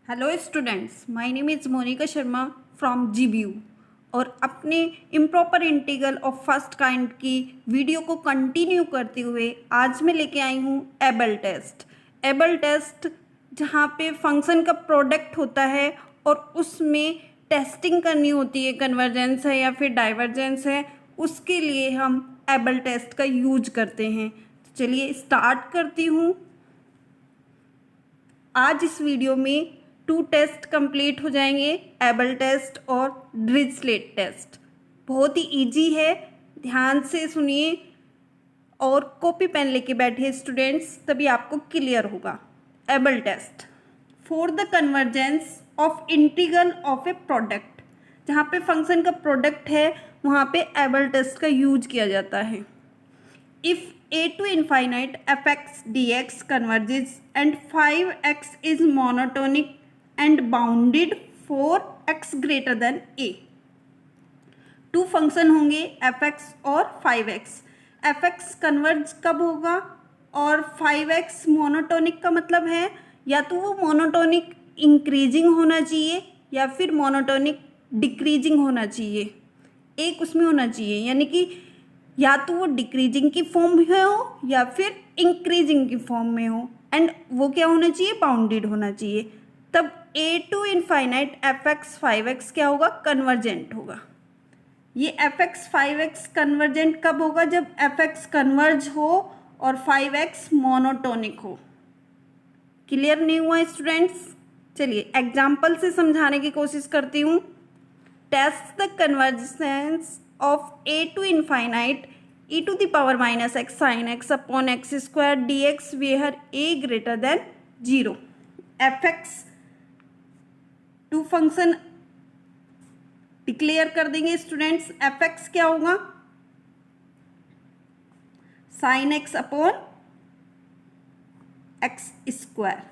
Hello students, my name is Monika Sharma from GBU. और अपने improper integral of first kind की video को continue करते हुए आज मैं लेके आई हूँ एबल टेस्ट। एबल टेस्ट जहाँ पे फंक्शन का प्रोडक्ट होता है और उसमें टेस्टिंग करनी होती है, कन्वर्जेंस है या फिर डाइवर्जेंस है, उसके लिए हम एबल टेस्ट का यूज करते हैं। तो चलिए स्टार्ट करती हूँ। आज इस वीडियो में 2 टेस्ट कंप्लीट हो जाएंगे, एबल टेस्ट और डिरिचलेट टेस्ट। बहुत ही इजी है, ध्यान से सुनिए और कॉपी पेन लेके बैठिए स्टूडेंट्स, तभी आपको क्लियर होगा। Abel test for the convergence of integral of a product. जहाँ पे फंक्शन का प्रोडक्ट है वहाँ पे एबल टेस्ट का यूज किया जाता है। If a to infinite fx dx converges and 5x is monotonic and bounded for x greater than a, two function होंगे fx और 5x। fx कन्वर्ज कब होगा और 5x मोनोटोनिक का मतलब है या तो वो मोनोटोनिक इंक्रीजिंग होना चाहिए या फिर मोनोटोनिक डिक्रीजिंग होना चाहिए, एक उसमें होना चाहिए, यानी कि या तो वो डिक्रीजिंग की फॉर्म में हो या फिर इंक्रीजिंग की फॉर्म में हो, एंड वो क्या होना चाहिए, बाउंडेड होना चाहिए। तब a to infinite fx 5x क्या होगा, कन्वर्जेंट होगा। ये fx 5x कन्वर्जेंट कब होगा, जब fx कन्वर्ज हो और 5x मोनोटोनिक हो। क्लियर नहीं हुआ स्टूडेंट्स? चलिए एग्जाम्पल से समझाने की कोशिश करती हूँ। Test the convergence of a to infinite e to the power minus x sin x upon x square dx where a greater than 0। fx two function declare कर देंगे स्टूडेंट्स। fx क्या होगा, sin x upon x square,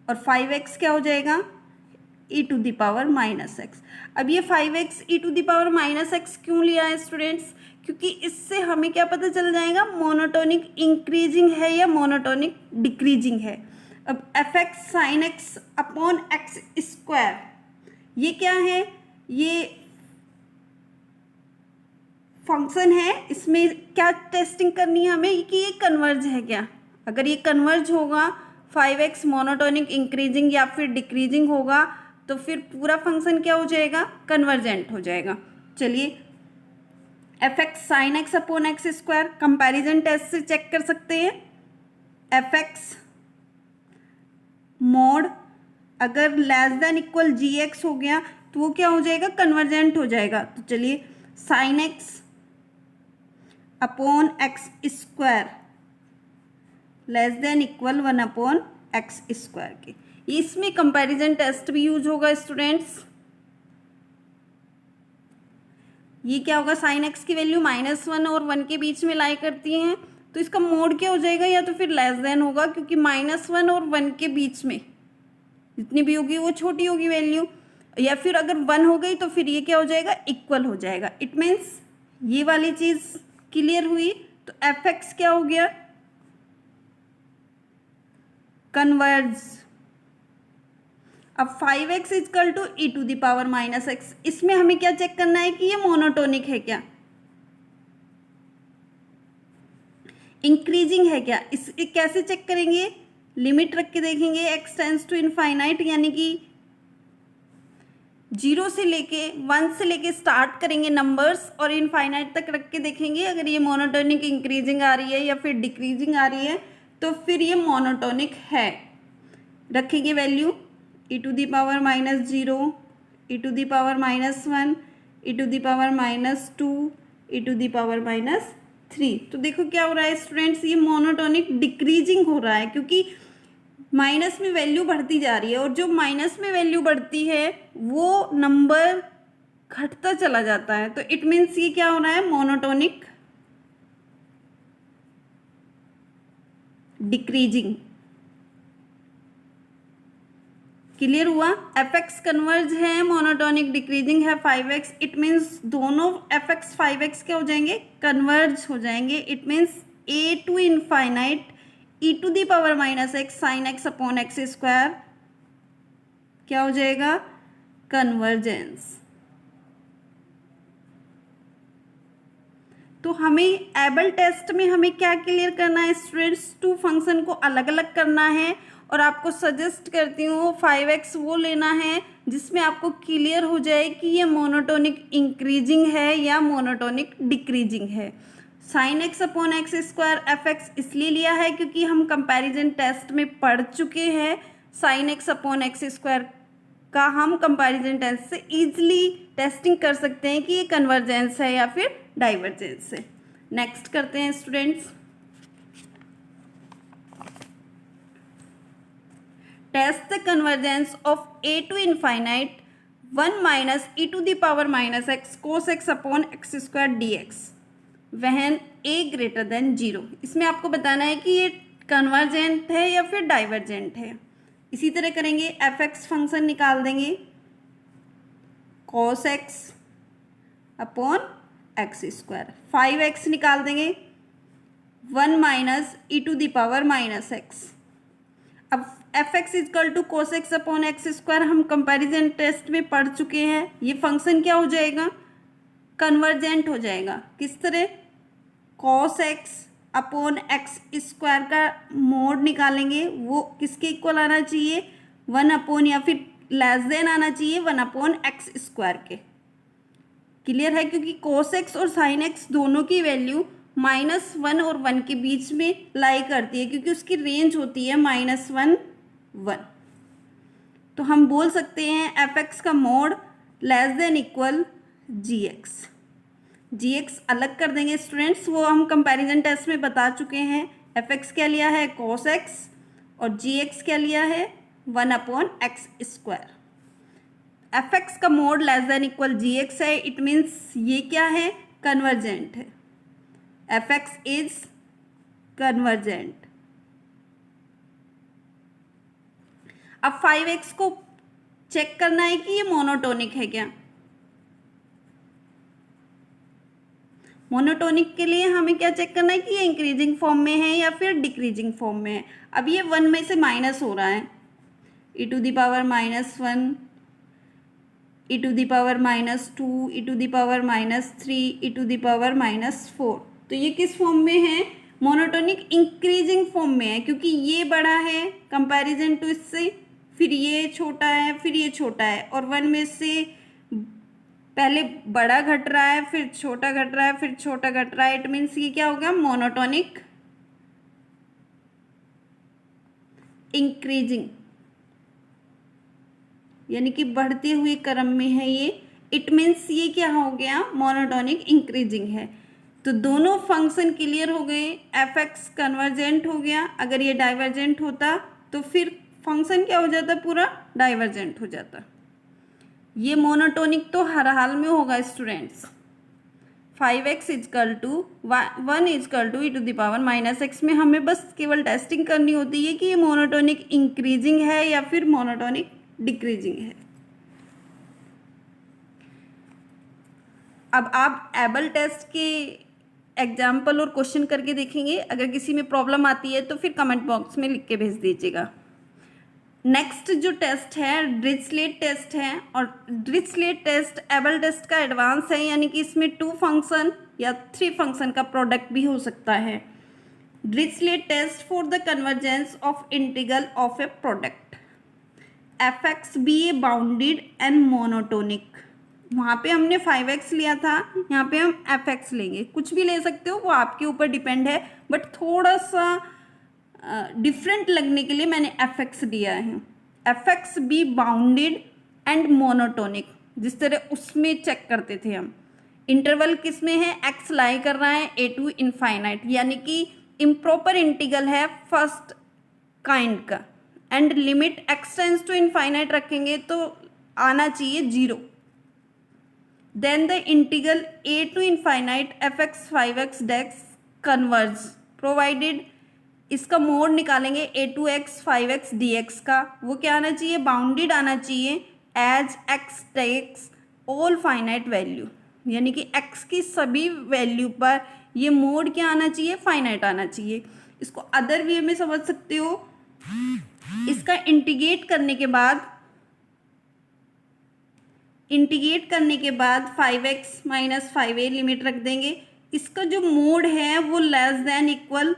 और 5x क्या हो जाएगा, e to the power minus x. अब ये 5x e to the power minus x क्यों लिया है स्टूडेंट्स, क्योंकि इससे हमें क्या पता चल जाएगा, मोनोटोनिक इंक्रीजिंग है या मोनोटोनिक डिक्रीजिंग है। अब fx sin x upon x square ये क्या है, ये फंक्शन है, इसमें क्या टेस्टिंग करनी है हमें कि ये कन्वर्ज है क्या। अगर ये कन्वर्ज होगा, 5x मोनोटोनिक इंक्रीजिंग या फिर डिक्रीजिंग होगा, तो फिर पूरा फंक्शन क्या हो जाएगा, कन्वर्जेंट हो जाएगा। चलिए fx sin x upon x square comparison test से चेक कर सकते हैं। fx मोड अगर लेस देन इक्वल gx हो गया तो वो क्या हो जाएगा, कन्वर्जेंट हो जाएगा। तो चलिए sin x upon x square less than equal 1 upon x square के, इसमें कंपैरिजन टेस्ट भी यूज होगा स्टूडेंट्स। ये क्या होगा, साइन एक्स की वैल्यू -1 और 1 के बीच में लाई करती हैं, तो इसका मोड क्या हो जाएगा, या तो फिर लेस देन होगा, क्योंकि -1 और 1 के बीच में जितनी भी होगी वो छोटी होगी वैल्यू, या फिर अगर 1 हो गई तो फिर ये क्या हो जाएगा, इक्वल हो जाएगा। इट मीन्स ये वाली चीज क्लियर हुई। तो fx क्या हो गया, कन्वर्ज। अब 5x is equal to e to the power minus x, इसमें हमें क्या चेक करना है कि ये मोनोटोनिक है क्या, इंक्रीजिंग है क्या। इस कैसे चेक करेंगे, लिमिट रख के देखेंगे, x टेंस टू इनफाइनाइट, यानी कि 0 से लेके 1 से लेके स्टार्ट करेंगे नंबर्स और इनफाइनाइट तक रख के देखेंगे। अगर ये मोनोटोनिक इंक्रीजिंग आ रही है या फिर डिक्रीजिंग आ रही है तो फिर ये मोनोटोनिक है। रखेंगे value e to the power -0, e to the power -1, e to the power -2, e to the power -3। तो देखो क्या हो रहा है स्टूडेंट्स, ये मोनोटोनिक डिक्रीजिंग हो रहा है, क्योंकि माइनस में वैल्यू बढ़ती जा रही है, और जो माइनस में वैल्यू बढ़ती है वो नंबर घटता चला जाता है। तो इट मीन्स ये क्या हो रहा है, मोनोटोनिक डिक्रीजिंग। क्लियर हुआ, fx कन्वर्ज है, मोनोटोनिक डिक्रीजिंग है 5x, इट मीन्स दोनों fx 5x क्या हो जाएंगे, कन्वर्ज हो जाएंगे। It means a to infinite e to the power minus x sine x upon x square क्या हो जाएगा? कन्वर्जेंस। तो हमें एबल टेस्ट में हमें क्या क्लियर करना है स्टूडेंट्स? टू फंक्शन को अलग अलग करना है, और आपको सजेस्ट करती हूँ 5x वो लेना है जिसमें आपको क्लियर हो जाए कि ये मोनोटोनिक इंक्रीजिंग है या मोनोटोनिक डिक्रीजिंग है। Sine x upon x square F x इसलिए लिया है क्योंकि हम कंपैरिजन टेस्ट में पढ़ चुके हैं sign x upon x square का हम कंपैरिजन टेस्ट से इजीली टेस्टिंग कर सकते हैं कि ये कन्वर्जेंस है या फिर डाइवर्जेंस है। नेक्स्ट करते हैं students, test the convergence of a to infinite 1 minus e to the power minus x cos x upon x square d x when a greater than 0। इसमें आपको बताना है कि ये कन्वर्जेंट है या फिर डाइवर्जेंट है। इसी तरह करेंगे, एफ एक्स फंक्शन निकाल देंगे cos x upon x square, 5x निकाल देंगे 1 minus e to the power minus x. अब f x equal to cos x upon x square हम कंपैरिजन टेस्ट में पढ़ चुके हैं। ये फंक्शन क्या हो जाएगा? कन्वर्जेंट हो जाएगा। किस तरह? cos x upon x square का मोड निकालेंगे, वो किसके इक्वल आना चाहिए? 1 अपॉन या फिर लेस देन आना चाहिए 1 अपॉन एक्स स्क्वायर के। क्लियर है? क्योंकि cos x और sin x दोनों की वैल्यू -1 और 1 के बीच में लाई करती है, क्योंकि उसकी रेंज होती है -1 1। तो हम बोल सकते हैं एफ एक्स का मोड लेस देन इक्वल जी एक्स। जी एक्स अलग कर देंगे स्टूडेंट्स, वो हम कंपैरिजन टेस्ट में बता चुके हैं। एफ एक्स क्या लिया है? cos x, और जी एक्स क्या लिया है? 1 upon x square. F x का मोड लेस देन इक्वल जी एक्स है, इट मीन्स ये क्या है? कन्वर्जेंट है। F x is convergent. अब 5x को चेक करना है कि ये मोनोटोनिक है क्या। मोनोटोनिक के लिए हमें क्या चेक करना है कि ये इंक्रीजिंग फॉर्म में है या फिर डिक्रीजिंग फॉर्म में है। अब ये 1 में से माइनस हो रहा है, e to the power -1, e to the power -2, e to the power -3, e to the power -4। तो ये किस फॉर्म में है? मोनोटोनिक इंक्रीजिंग फॉर्म में है, क्योंकि ये बड़ा है कंपैरिजन टू इससे, फिर ये छोटा है, फिर ये छोटा है, और 1 में से पहले बड़ा घट रहा है, फिर छोटा घट रहा है, फिर छोटा घट रहा है। इट मीन्स ये क्या हो गया? मोनोटोनिक इंक्रीजिंग, यानी कि बढ़ते हुए क्रम में है ये। इट मीन्स ये क्या हो गया? मोनोटोनिक इंक्रीजिंग है। तो दोनों फंक्शन क्लियर हो गए। एफ एक्स कन्वर्जेंट हो गया। अगर ये डाइवर्जेंट होता तो फिर फंक्शन क्या हो जाता? पूरा डाइवर्जेंट हो जाता। ये मोनोटोनिक तो हर हाल में होगा students. 5x is equal to 1 is equal to e to the power -x में हमें बस केवल टेस्टिंग करनी होती है कि ये मोनोटोनिक इंक्रीजिंग है या फिर मोनोटोनिक डिक्रीजिंग है। अब आप एबल टेस्ट के एग्जाम्पल और क्वेश्चन करके देखेंगे। अगर किसी में प्रॉब्लम आती है तो फिर कमेंट बॉक्स में लिख के भेज दीजिएगा। नेक्स्ट जो टेस्ट है ड्रिचलेट टेस्ट है, और ड्रिचलेट टेस्ट एबल टेस्ट का एडवांस है, यानी कि इसमें 2 फंक्शन या 3 फंक्शन का प्रोडक्ट भी हो सकता है। Dirichlet test for the convergence of integral of a product f x be a bounded and monotonic. वहाँ पे हमने 5x लिया था, यहाँ पे हम एफ एक्स लेंगे। कुछ भी ले सकते हो, वो आपके ऊपर डिपेंड है, बट थोड़ा सा डिफरेंट लगने के लिए मैंने एफ एक्स दिया है। F x be bounded and monotonic, जिस तरह उसमें चेक करते थे हम। इंटरवल किस में है? एक्स लाई कर रहा है ए टू इनफाइनाइट, यानी कि इम्प्रॉपर इंटीग्रल है फर्स्ट काइंड का, and limit x tends to infinite रखेंगे तो आना चाहिए 0। Then the integral a to infinite f x 5x dx converge provided. इसका मोड निकालेंगे a to x 5x dx का, वो क्या आना चाहिए? बाउंडेड आना चाहिए as x takes all finite value, यानी कि x की सभी वैल्यू पर ये मोड क्या आना चाहिए? फाइनाइट आना चाहिए। इसको अदर वे में समझ सकते हो। इसका इंटीग्रेट करने के बाद इंटीग्रेट करने के बाद 5x माइनस 5a लिमिट रख देंगे। इसका जो मोड है वो लेस देन इक्वल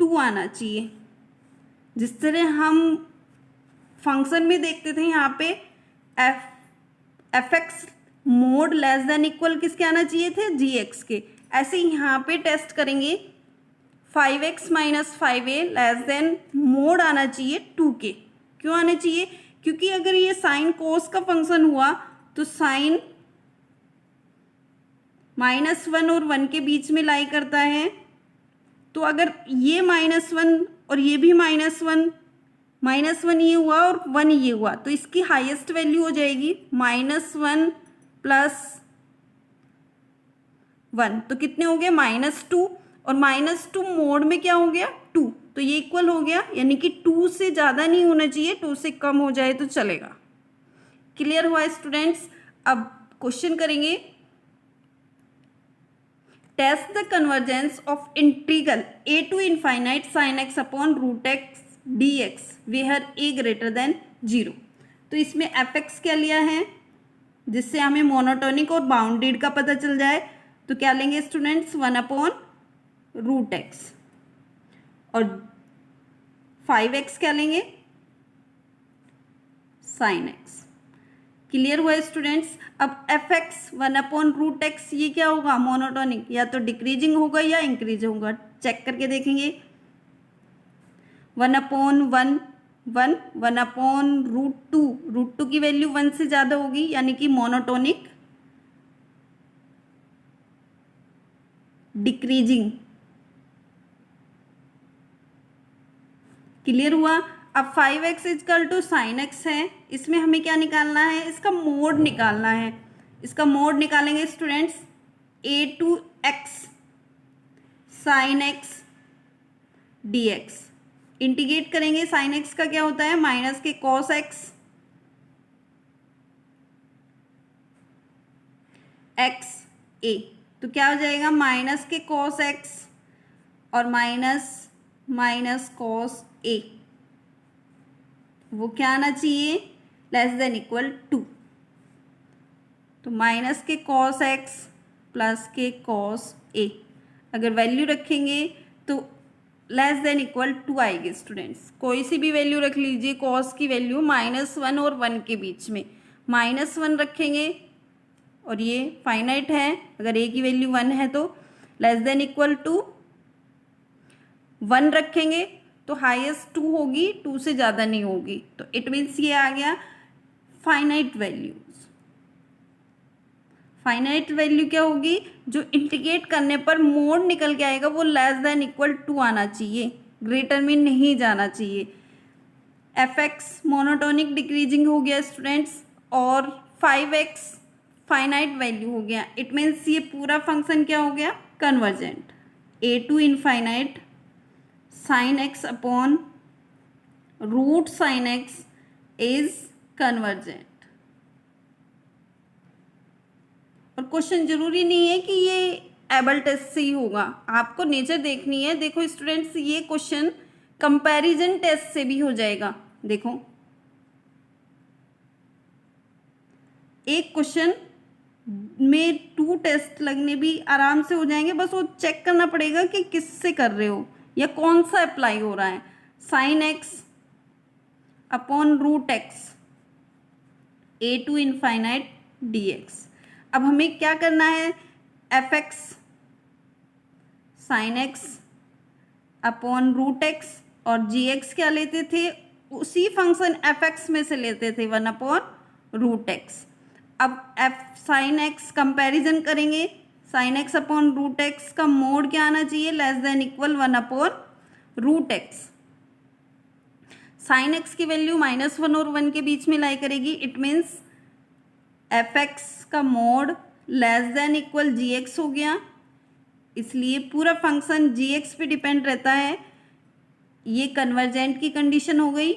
2 आना चाहिए। जिस तरह हम फंक्शन में देखते थे यहाँ पे F x mode less than equal किसके आना चाहिए थे, जी एक्स के। ऐसे यहाँ पे टेस्ट करेंगे 5x minus 5a less than mode आना चाहिए 2 के। क्यों आना चाहिए? क्योंकि अगर ये साइन कोस का फंक्शन हुआ तो साइन -1 और 1 के बीच में लाई करता है। तो अगर ये -1 और ये भी -1 ये हुआ और 1 ये हुआ तो इसकी हाईएस्ट वैल्यू हो जाएगी -1 प्लस 1। तो कितने हो गए? -2 और -2 मोड में क्या हो गया? 2। तो ये इक्वल हो गया, यानी कि 2 से ज़्यादा नहीं होना चाहिए, 2 से कम हो जाए तो चलेगा। क्लियर हुआ स्टूडेंट्स? अब क्वेश्चन करेंगे। Test the convergence of integral a to infinite sin x upon root x dx where a greater than 0। तो इसमें fx क्या लिया है जिससे हमें मोनोटोनिक और बाउंडेड का पता चल जाए। तो क्या लेंगे स्टूडेंट्स? 1 upon root x. और 5x क्या लेंगे? sin x। क्लियर हुआ स्टूडेंट्स? अब fx 1 अपॉन रूट एक्स ये क्या होगा? मोनोटोनिक, या तो डिक्रीजिंग होगा या इंक्रीज होगा। चेक करके देखेंगे। 1 अपॉन 1 1 1 अपॉन रूट टू की वैल्यू 1 से ज़्यादा होगी, यानी कि मोनोटोनिक डिक्रीजिंग। क्लियर हुआ? अब 5x is equal to sine x है, इसमें हमें क्या निकालना है? इसका मोड निकालना है। इसका मोड निकालेंगे students a to x sine x dx। Integrate करेंगे, साइन एक्स का क्या होता है? माइनस के कॉस एक्स एक्स ए। तो क्या हो जाएगा? माइनस के कॉस एक्स और माइनस कॉस ए, वो क्या आना चाहिए? Less than equal 2। तो माइनस के कॉस एक्स प्लस के कॉस ए, अगर वैल्यू रखेंगे तो लेस देन इक्वल 2 आएगी स्टूडेंट्स। कोई सी भी वैल्यू रख लीजिए, कॉस की वैल्यू -1 और 1 के बीच में -1 रखेंगे और ये फाइनाइट है, अगर ए की वैल्यू 1 है तो लेस देन इक्वल टू 1 रखेंगे तो हाईएस्ट 2 होगी, 2 से ज़्यादा नहीं होगी। तो इट मीन्स ये आ गया फाइनाइट वैल्यूज। फाइनाइट वैल्यू क्या होगी? जो इंटीग्रेट करने पर मोड निकल के आएगा वो लेस देन इक्वल 2 आना चाहिए, ग्रेटर में नहीं जाना चाहिए। fx मोनोटोनिक डिक्रीजिंग हो गया स्टूडेंट्स और 5x फाइनाइट वैल्यू हो गया। इट मीन्स ये पूरा फंक्शन क्या हो गया? Convergent. a to infinite sine x upon root sine x is convergent. और क्वेश्चन जरूरी नहीं है कि ये एबल टेस्ट से ही होगा, आपको नेचर देखनी है। देखो स्टूडेंट्स, ये क्वेश्चन कंपैरिजन टेस्ट से भी हो जाएगा। देखो एक क्वेश्चन में 2 टेस्ट लगने भी आराम से हो जाएंगे, बस वो चेक करना पड़ेगा कि किससे कर रहे हो या कौन सा अप्लाई हो रहा है। Sine x upon root x a to infinite dx। अब हमें क्या करना है? fx sine x upon root x और gx क्या लेते थे? उसी फंक्शन fx में से लेते थे 1 अपॉन रूट एक्स। अब f साइन एक्स कंपेरिजन करेंगे, sine x upon root x का मोड क्या आना चाहिए? Less than equal 1 upon root x. Sine x की वैल्यू -1 और 1 के बीच में लाई करेगी। इट मीन्स fx का mod less than equal gx हो गया, इसलिए पूरा फंक्शन gx पे डिपेंड रहता है। ये कन्वर्जेंट की कंडीशन हो गई,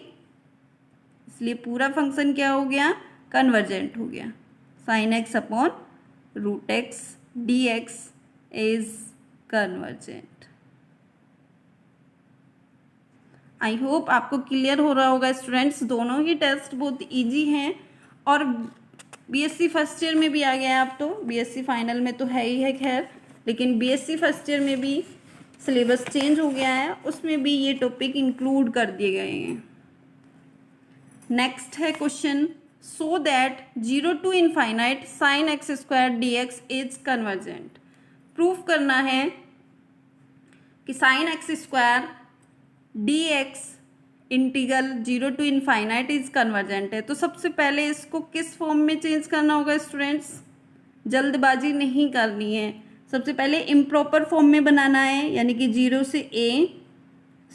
इसलिए पूरा फंक्शन क्या हो गया? कन्वर्जेंट हो गया। Sine x upon root x dx is convergent. I hope आपको क्लियर हो रहा होगा स्टूडेंट्स। दोनों ही टेस्ट बहुत इजी हैं और बीएससी फर्स्ट ईयर में भी आ गया है अब तो, बीएससी फाइनल में तो है ही है खैर, लेकिन बीएससी फर्स्ट ईयर में भी सिलेबस चेंज हो गया है, उसमें भी ये टॉपिक इंक्लूड कर दिए गए हैं। नेक्स्ट है question, so that 0 to infinite sine x square d x is convergent. Proof करना है कि sign x square d x integral 0 to infinite is convergent है। तो सबसे पहले इसको किस फॉर्म में चेंज करना होगा स्टूडेंट्स, जल्दबाजी नहीं करनी है, सबसे पहले इम्प्रॉपर फॉर्म में बनाना है, यानी कि 0 से a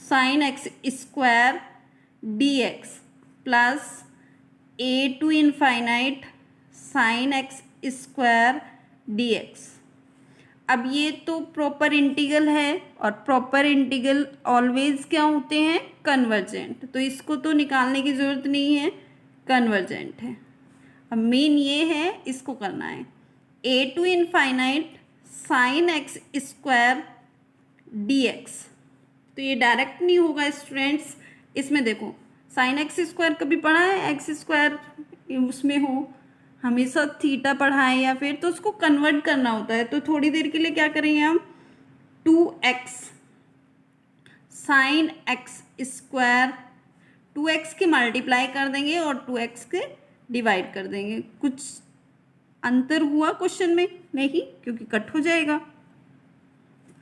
sign x square d x plus a to infinite sine x square d x. अब ये तो प्रॉपर इंटीग्रल है और प्रॉपर इंटीग्रल ऑलवेज क्या होते हैं, कन्वर्जेंट, तो इसको तो निकालने की ज़रूरत नहीं है, कन्वर्जेंट है। अब मेन ये है, इसको करना है a to infinite sine x square d x. तो ये डायरेक्ट नहीं होगा स्टूडेंट्स, इसमें देखो साइन एक्स स्क्वायर कभी पढ़ा है, एक्स स्क्वायर उसमें हो, हमेशा थीटा पढ़ा है या फिर, तो उसको कन्वर्ट करना होता है। तो थोड़ी देर के लिए क्या करेंगे हम, 2x sine x square 2x के मल्टीप्लाई कर देंगे और 2x के डिवाइड कर देंगे। कुछ अंतर हुआ क्वेश्चन में? नहीं, क्योंकि कट हो जाएगा।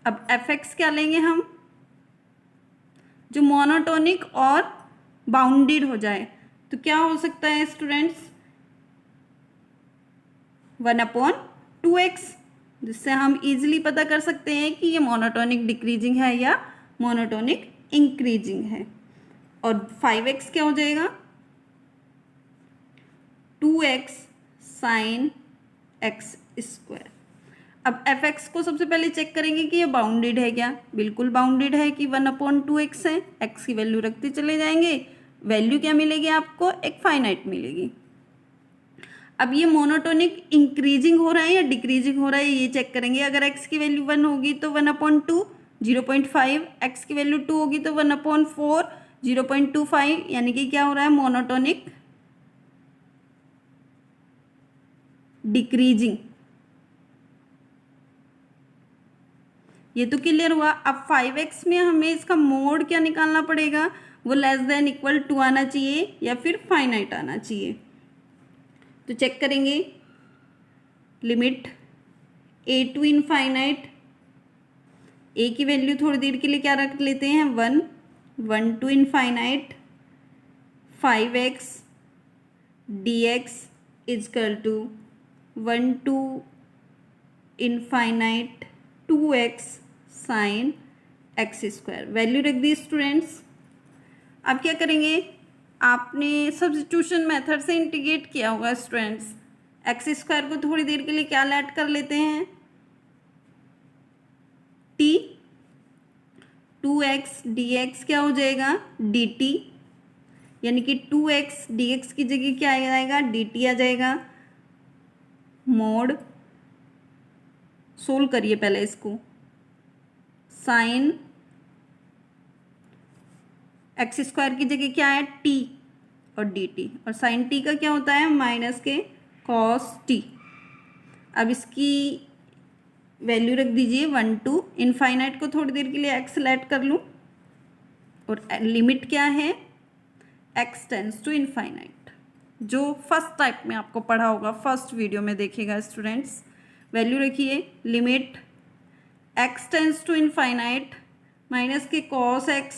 अब fx क्या लेंगे हम, जो मोनोटोनिक और बाउंडेड हो जाए, तो क्या हो सकता है स्टूडेंट्स, 1/2x, जिससे हम इजीली पता कर सकते हैं कि ये मोनोटोनिक डिक्रीजिंग है या मोनोटोनिक इंक्रीजिंग है। और 5x क्या हो जाएगा, 2x साइन एक्स स्क्वायर। अब fx को सबसे पहले चेक करेंगे कि ये बाउंडेड है क्या, बिल्कुल बाउंडेड है कि 1/2x है, x की वैल्यू रखते चले जाएंगे, वैल्यू क्या मिलेगी आपको, एक फाइनाइट मिलेगी। अब ये मोनोटोनिक इंक्रीजिंग हो रहा है या डिक्रीजिंग हो रहा है, ये चेक करेंगे। अगर x की वैल्यू 1 होगी तो 1/2, 0.5, x की वैल्यू 2 होगी तो 1/4, 0.25, यानी कि क्या हो रहा है, मोनोटोनिक डिक्रीजिंग। ये तो क्लियर हुआ। अब 5x में हमें इसका मोड क्या निकालना पड़ेगा, वो लेस देन इक्वल टू आना चाहिए या फिर फाइनाइट आना चाहिए। तो चेक करेंगे, limit a to infinite, a की वैल्यू थोड़ी देर के लिए क्या रख लेते हैं, 1 to infinite 5x dx is equal to 1 to infinite 2x sine x square, value रख दी स्टूडेंट्स। अब क्या करेंगे, आपने सब्स्टिट्यूशन मेथड से इंटीग्रेट किया होगा स्टूडेंट्स, एक्स स्क्वायर को थोड़ी देर के लिए क्या ऐड कर लेते हैं, t, 2x dx क्या हो जाएगा, dt, यानी कि 2x dx की जगह क्या आ जाएगा, dt आ जाएगा। मोड सोल्व करिए पहले इसको, साइन एक्स स्क्वायर की जगह क्या है, t और dt, और साइन t का क्या होता है, माइनस के कॉस t। अब इसकी वैल्यू रख दीजिए 1 टू इनफाइनाइट को थोड़ी देर के लिए x लेट कर लूँ, और लिमिट क्या है, x टेंस टू इनफाइनाइट, जो फर्स्ट टाइप में आपको पढ़ा होगा, फर्स्ट वीडियो में देखिएगा स्टूडेंट्स। वैल्यू रखिए, limit x tends to infinite minus के कॉस x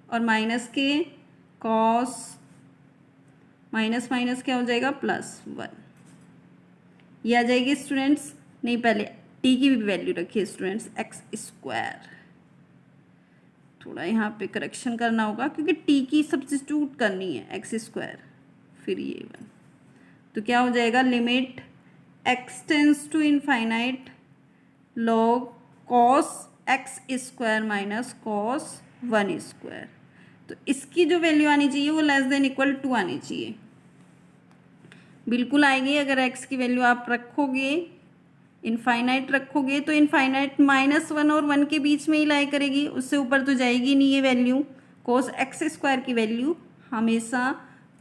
और माइनस के कॉस, माइनस माइनस क्या हो जाएगा, +1, ये आ जाएगी स्टूडेंट्स। नहीं, पहले t की भी वैल्यू रखिए स्टूडेंट्स, एक्स स्क्वायर, थोड़ा यहाँ पे करेक्शन करना होगा क्योंकि t की सब्स्टिट्यूट करनी है, एक्स स्क्वायर फिर ये 1, तो क्या हो जाएगा, limit x tends to infinite log cos x square minus cos 1 square. तो इसकी जो वैल्यू आनी चाहिए वो लेस देन इक्वल टू आनी चाहिए, बिल्कुल आएगी। अगर x की वैल्यू आप रखोगे, इनफाइनाइट रखोगे, तो इनफाइनाइट -1 और 1 के बीच में ही लाई करेगी, उससे ऊपर तो जाएगी नहीं ये वैल्यू। cos x स्क्वायर की वैल्यू हमेशा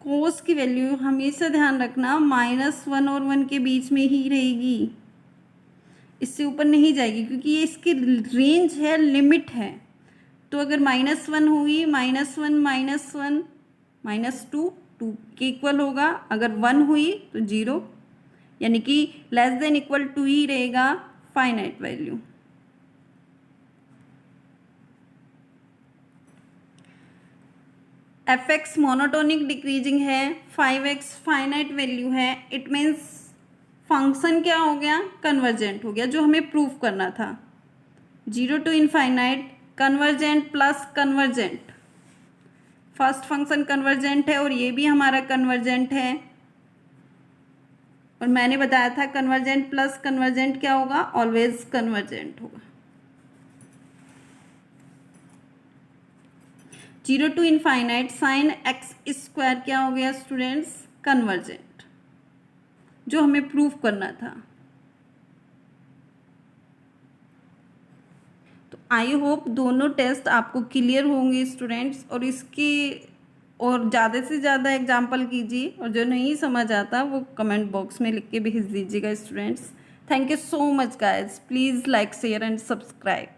कोस की वैल्यू हमेशा ध्यान रखना -1 और 1 के बीच में ही रहेगी, इससे ऊपर नहीं जाएगी, क्योंकि ये इसकी रेंज है, लिमिट है। तो अगर -1 हुई, -1 -2 2 के इक्वल होगा, अगर 1 हुई तो 0, यानी कि <= ही रहेगा finite value. fx monotonic decreasing है, 5x फाइनाइट वैल्यू है, इट मीन्स फंक्शन क्या हो गया, कन्वर्जेंट हो गया, जो हमें प्रूव करना था। 0 to infinite, convergent plus convergent, first function convergent है और ये भी हमारा कन्वर्जेंट है, और मैंने बताया था कन्वर्जेंट प्लस कन्वर्जेंट क्या होगा, ऑलवेज कन्वर्जेंट होगा। 0 to इनफाइनाइट साइन x² क्या हो गया स्टूडेंट्स, कन्वर्जेंट, जो हमें प्रूव करना था। तो आई होप दोनों टेस्ट आपको क्लियर होंगे स्टूडेंट्स, और इसकी और ज़्यादा से ज़्यादा एग्जाम्पल कीजिए, और जो नहीं समझ आता वो कमेंट बॉक्स में लिख के भेज दीजिएगा students. Thank you so much guys, please like share and subscribe.